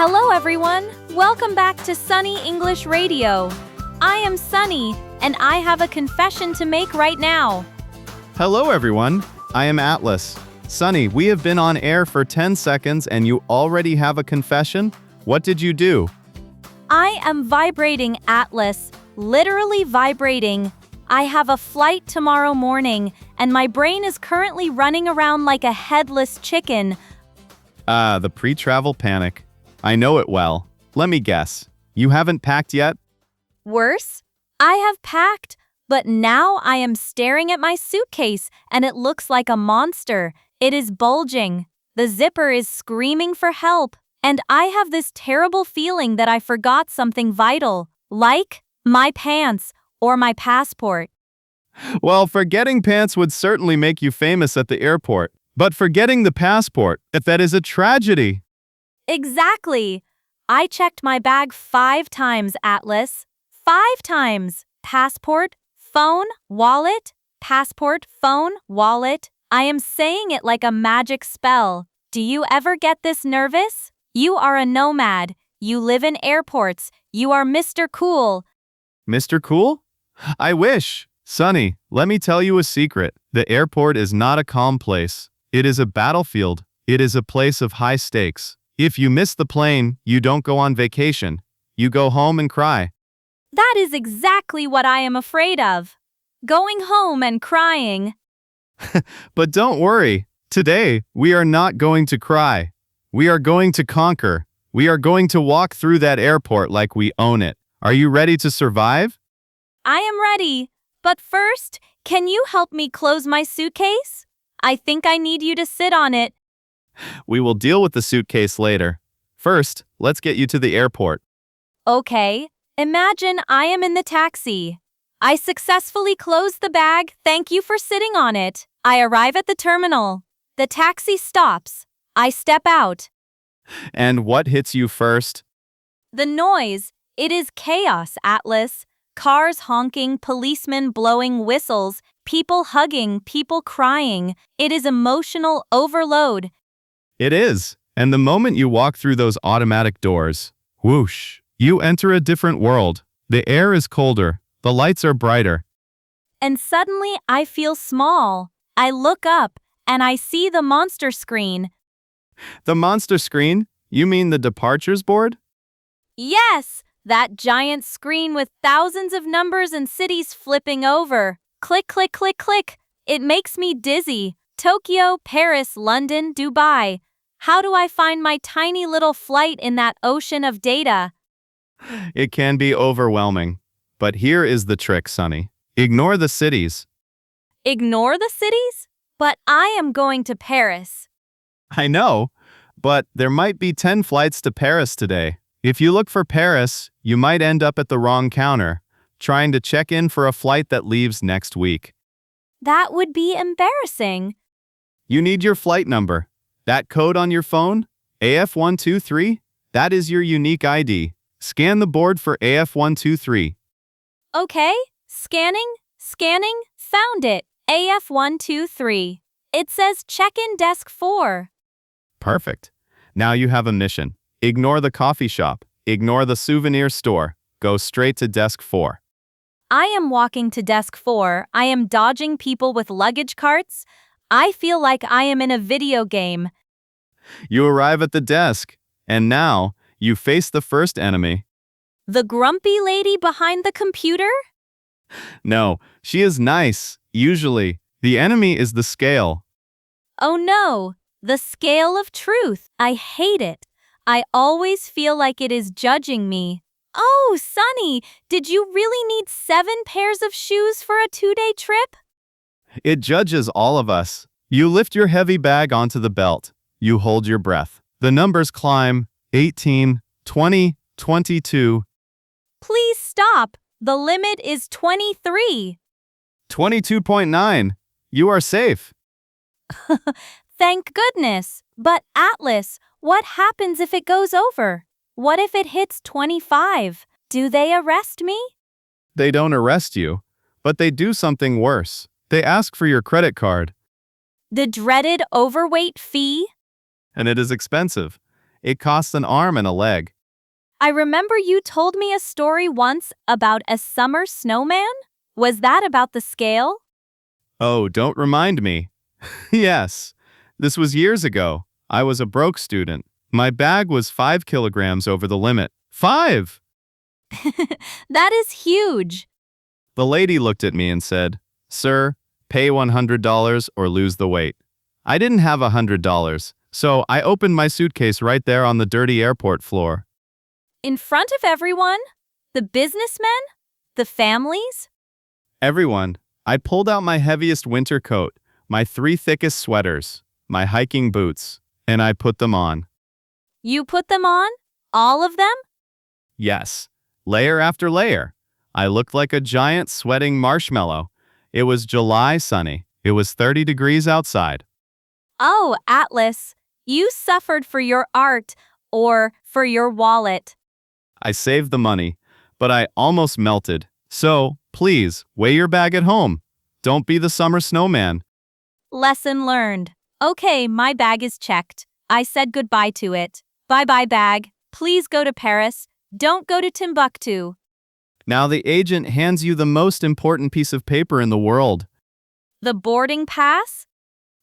Hello everyone! Welcome back to Sunny English Radio. I am Sunny, and I have a confession to make right now. Hello everyone, I am Atlas. Sunny, we have been on air for 10 seconds and you already have a confession? What did you do? I am vibrating, Atlas. Literally vibrating. I have a flight tomorrow morning, and my brain is currently running around like a headless chicken. The pre-travel panic. I know it well. Let me guess. You haven't packed yet? Worse? I have packed, but now I am staring at my suitcase and it looks like a monster. It is bulging. The zipper is screaming for help, and I have this terrible feeling that I forgot something vital, like my pants or my passport. Well, forgetting pants would certainly make you famous at the airport. But forgetting the passport, that is a tragedy. Exactly. I checked my bag 5 times, Atlas. 5 times. Passport, phone, wallet, passport, phone, wallet. I am saying it like a magic spell. Do you ever get this nervous? You are a nomad. You live in airports. You are Mr. Cool. Mr. Cool? I wish. Sunny, let me tell you a secret. The airport is not a calm place. It is a battlefield. It is a place of high stakes. If you miss the plane, you don't go on vacation. You go home and cry. That is exactly what I am afraid of. Going home and crying. But don't worry. Today, we are not going to cry. We are going to conquer. We are going to walk through that airport like we own it. Are you ready to survive? I am ready. But first, can you help me close my suitcase? I think I need you to sit on it. We will deal with the suitcase later. First, let's get you to the airport. Okay, imagine I am in the taxi. I successfully closed the bag. Thank you for sitting on it. I arrive at the terminal. The taxi stops. I step out. And what hits you first? The noise. It is chaos, Atlas. Cars honking, policemen blowing whistles, people hugging, people crying. It is emotional overload. It is. And the moment you walk through those automatic doors, whoosh, you enter a different world. The air is colder. The lights are brighter. And suddenly I feel small. I look up and I see the monster screen. The monster screen? You mean the departures board? Yes, that giant screen with thousands of numbers and cities flipping over. Click, click, click, click. It makes me dizzy. Tokyo, Paris, London, Dubai. How do I find my tiny little flight in that ocean of data? It can be overwhelming. But here is the trick, Sunny. Ignore the cities. Ignore the cities? But I am going to Paris. I know, but there might be 10 flights to Paris today. If you look for Paris, you might end up at the wrong counter, trying to check in for a flight that leaves next week. That would be embarrassing. You need your flight number. That code on your phone, AF123, that is your unique ID. Scan the board for AF123. Okay, scanning, found it. AF123. It says check-in desk 4. Perfect. Now you have a mission. Ignore the coffee shop. Ignore the souvenir store. Go straight to desk 4. I am walking to desk 4. I am dodging people with luggage carts. I feel like I am in a video game. You arrive at the desk, and now you face the first enemy. The grumpy lady behind the computer? No, she is nice. Usually, the enemy is the scale. Oh no, the scale of truth. I hate it. I always feel like it is judging me. Oh, Sunny, did you really need 7 pairs of shoes for a 2-day trip? It judges all of us. You lift your heavy bag onto the belt. You hold your breath. The numbers climb. 18, 20, 22. Please stop. The limit is 23. 22.9. You are safe. Thank goodness. But Atlas, what happens if it goes over? What if it hits 25? Do they arrest me? They don't arrest you, but they do something worse. They ask for your credit card. The dreaded overweight fee? And it is expensive. It costs an arm and a leg. I remember you told me a story once about a summer snowman. Was that about the scale? Oh, don't remind me. Yes, this was years ago. I was a broke student. My bag was 5 kilograms over the limit. 5! That is huge. The lady looked at me and said, "Sir, pay $100 or lose the weight." I didn't have $100, so I opened my suitcase right there on the dirty airport floor. In front of everyone? The businessmen? The families? Everyone, I pulled out my heaviest winter coat, my 3 thickest sweaters, my hiking boots, and I put them on. You put them on? All of them? Yes, layer after layer. I looked like a giant sweating marshmallow. It was July, Sunny. It was 30 degrees outside. Oh, Atlas, you suffered for your art or for your wallet. I saved the money, but I almost melted. So, please, weigh your bag at home. Don't be the summer snowman. Lesson learned. Okay, my bag is checked. I said goodbye to it. Bye-bye, bag. Please go to Paris. Don't go to Timbuktu. Now the agent hands you the most important piece of paper in the world. The boarding pass?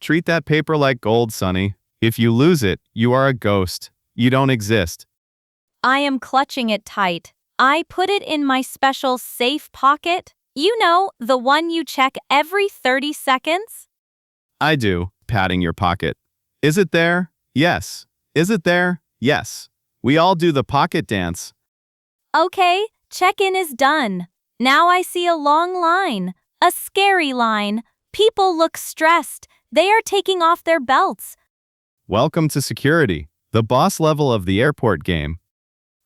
Treat that paper like gold, Sonny. If you lose it, you are a ghost. You don't exist. I am clutching it tight. I put it in my special safe pocket. You know, the one you check every 30 seconds? I do, patting your pocket. Is it there? Yes. Is it there? Yes. We all do the pocket dance. Okay, check-in is done. Now I see a long line. A scary line. People look stressed. They are taking off their belts. Welcome to security, the boss level of the airport game.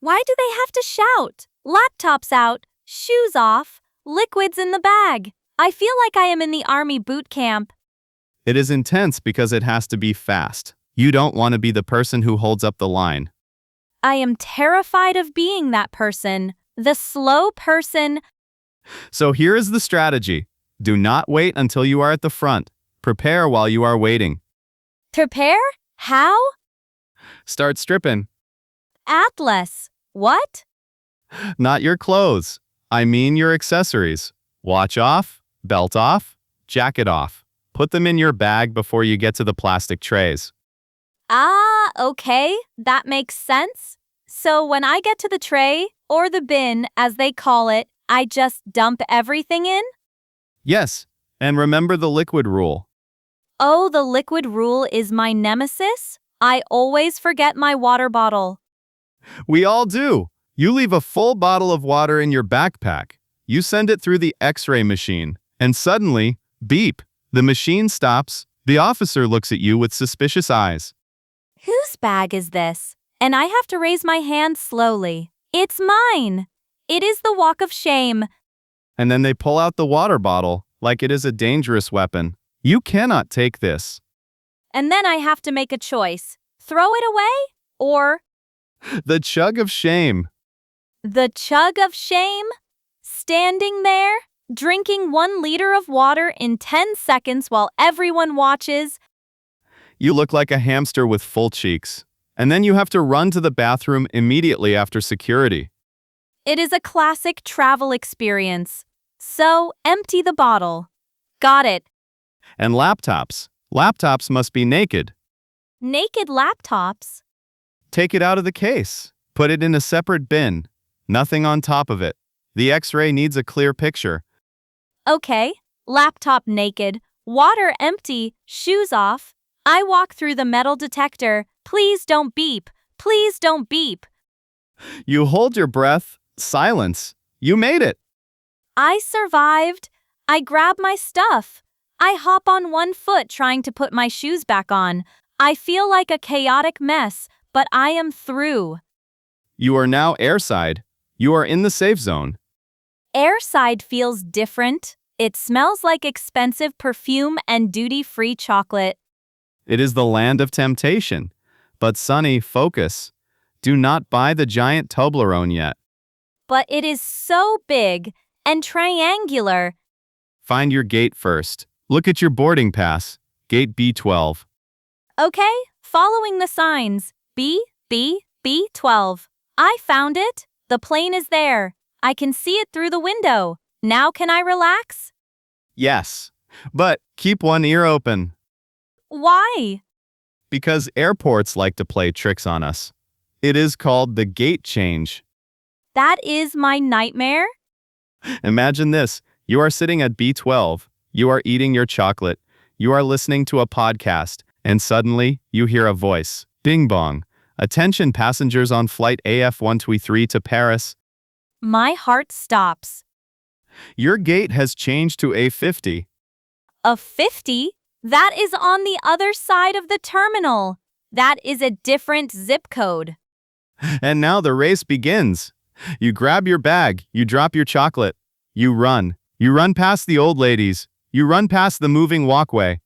Why do they have to shout? Laptops out, shoes off, liquids in the bag. I feel like I am in the army boot camp. It is intense because it has to be fast. You don't want to be the person who holds up the line. I am terrified of being that person. The slow person. So here is the strategy. Do not wait until you are at the front. Prepare while you are waiting. Prepare? How? Start stripping. Atlas. What? Not your clothes. I mean your accessories. Watch off, belt off, jacket off. Put them in your bag before you get to the plastic trays. Ah, okay. That makes sense. So when I get to the tray, or the bin, as they call it, I just dump everything in? Yes, and remember the liquid rule. Oh, the liquid rule is my nemesis? I always forget my water bottle. We all do. You leave a full bottle of water in your backpack. You send it through the X-ray machine, and suddenly, beep, the machine stops. The officer looks at you with suspicious eyes. Whose bag is this? And I have to raise my hand slowly. It's mine. It is the walk of shame. And then they pull out the water bottle like it is a dangerous weapon. You cannot take this. And then I have to make a choice. Throw it away? Or The chug of shame. the chug of shame? Standing there, drinking 1 liter of water in 10 seconds while everyone watches. You look like a hamster with full cheeks. And then you have to run to the bathroom immediately after security. It is a classic travel experience. So, empty the bottle. Got it. And laptops. Laptops must be naked. Naked laptops? Take it out of the case. Put it in a separate bin. Nothing on top of it. The X-ray needs a clear picture. Okay, laptop naked, water empty, shoes off. I walk through the metal detector. Please don't beep. Please don't beep. You hold your breath. Silence. You made it. I survived. I grab my stuff. I hop on one foot trying to put my shoes back on. I feel like a chaotic mess, but I am through. You are now airside. You are in the safe zone. Airside feels different. It smells like expensive perfume and duty-free chocolate. It is the land of temptation. But Sonny, focus. Do not buy the giant Toblerone yet. But it is so big and triangular. Find your gate first. Look at your boarding pass. Gate B12. Okay, following the signs. B, B12. I found it. The plane is there. I can see it through the window. Now can I relax? Yes, but keep one ear open, Why? because airports like to play tricks on us. It is called the gate change. That is my nightmare. Imagine this. You are sitting at B12. You are eating your chocolate. You are listening to a podcast, and suddenly you hear a voice. Bing bong. Attention passengers on flight AF123 to Paris. My heart stops. Your gate has changed to A50. A 50? That is on the other side of the terminal. That is a different zip code. And now the race begins. You grab your bag, you drop your chocolate. You run. You run past the old ladies. You run past the moving walkway.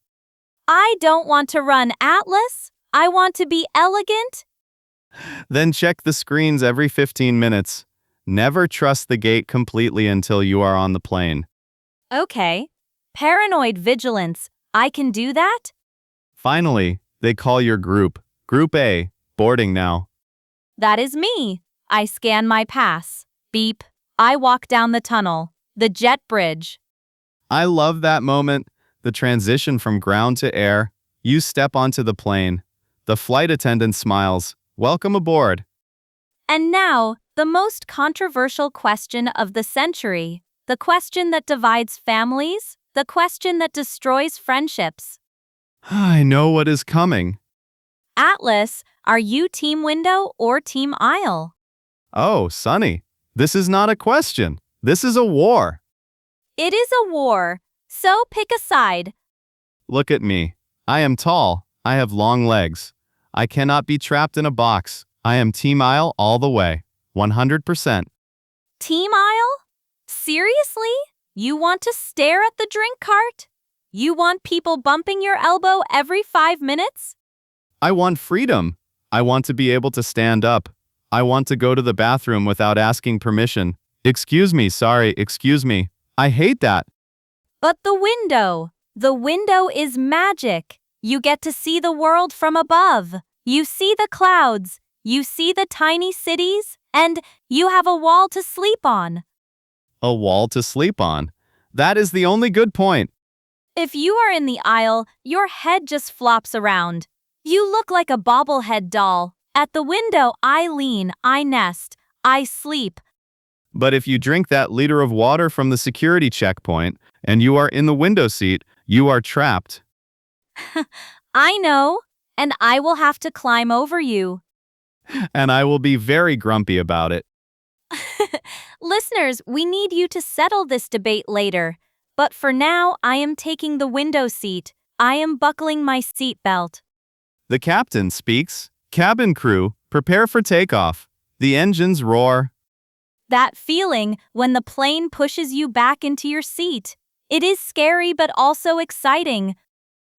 I don't want to run, Atlas. I want to be elegant. Then check the screens every 15 minutes. Never trust the gate completely until you are on the plane. Okay. Paranoid vigilance. I can do that? Finally, they call your group. Group A, boarding now. That is me. I scan my pass. Beep. I walk down the tunnel. The jet bridge. I love that moment. The transition from ground to air. You step onto the plane. The flight attendant smiles. Welcome aboard. And now, the most controversial question of the century. The question that divides families. The question that destroys friendships. I know what is coming. Atlas, are you team window or team aisle? Oh, Sunny, this is not a question. This is a war. It is a war, so pick a side. Look at me. I am tall. I have long legs. I cannot be trapped in a box. I am team aisle all the way. 100%. Team aisle? Seriously? You want to stare at the drink cart? You want people bumping your elbow every 5 minutes? I want freedom. I want to be able to stand up. I want to go to the bathroom without asking permission. Excuse me, sorry, excuse me. I hate that. But the window is magic. You get to see the world from above. You see the clouds. You see the tiny cities. And you have a wall to sleep on. A wall to sleep on. That is the only good point. If you are in the aisle, your head just flops around. You look like a bobblehead doll. At the window, I lean, I nest, I sleep. But if you drink that liter of water from the security checkpoint and you are in the window seat, you are trapped. I know, and I will have to climb over you. And I will be very grumpy about it. Listeners, we need you to settle this debate later. But for now, I am taking the window seat. I am buckling my seatbelt. The captain speaks. Cabin crew, prepare for takeoff. The engines roar. That feeling when the plane pushes you back into your seat. It is scary but also exciting.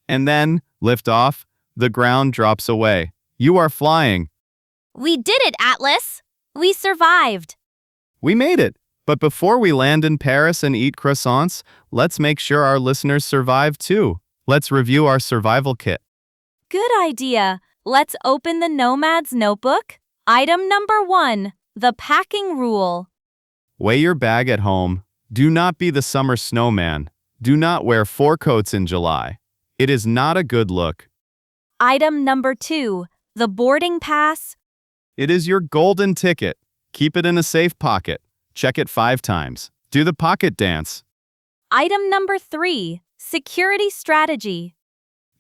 And then, lift off, the ground drops away. You are flying. We did it, Atlas! We survived. We made it. But before we land in Paris and eat croissants, let's make sure our listeners survive too. Let's review our survival kit. Good idea. Let's open the Nomad's notebook. Item number 1, the packing rule. Weigh your bag at home. Do not be the summer snowman. Do not wear 4 coats in July. It is not a good look. Item number 2, the boarding pass. It is your golden ticket. Keep it in a safe pocket. Check it 5 times. Do the pocket dance. Item number 3, security strategy.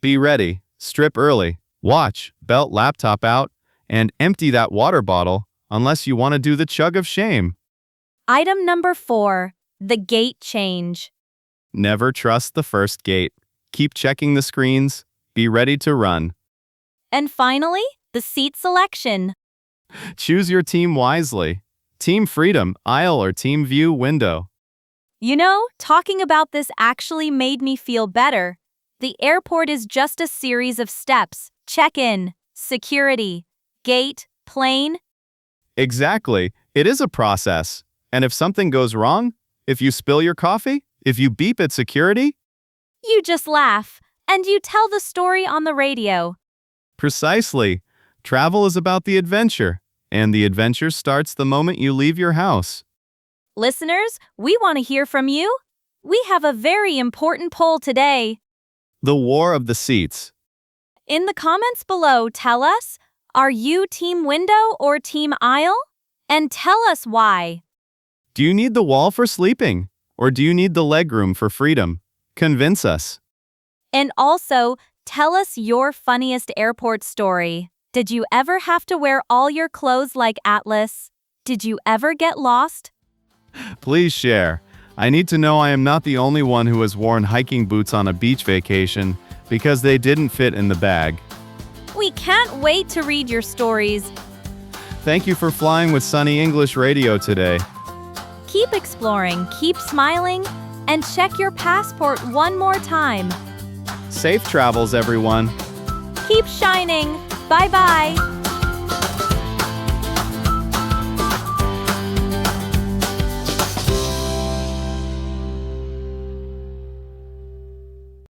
Be ready. Strip early. Watch, belt laptop out, and empty that water bottle unless you want to do the chug of shame. Item number 4, the gate change. Never trust the first gate. Keep checking the screens. Be ready to run. And finally, the seat selection. Choose your team wisely. Team Freedom, aisle, or Team View, window. You know, talking about this actually made me feel better. The airport is just a series of steps. Check-in, security, gate, plane. Exactly. It is a process. And if something goes wrong, if you spill your coffee, if you beep at security, You just laugh, and you tell the story on the radio. precisely. Travel is about the adventure, and the adventure starts the moment you leave your house. Listeners, we want to hear from you. We have a very important poll today. The War of the Seats. In the comments below, tell us, are you team window or team aisle? And tell us why. Do you need the wall for sleeping, or do you need the legroom for freedom? Convince us. And also, tell us your funniest airport story. Did you ever have to wear all your clothes like Atlas? Did you ever get lost? Please share. I need to know I am not the only one who has worn hiking boots on a beach vacation because they didn't fit in the bag. We can't wait to read your stories. Thank you for flying with Sunny English Radio today. Keep exploring, keep smiling, and check your passport one more time. Safe travels, everyone. Keep shining. Bye-bye.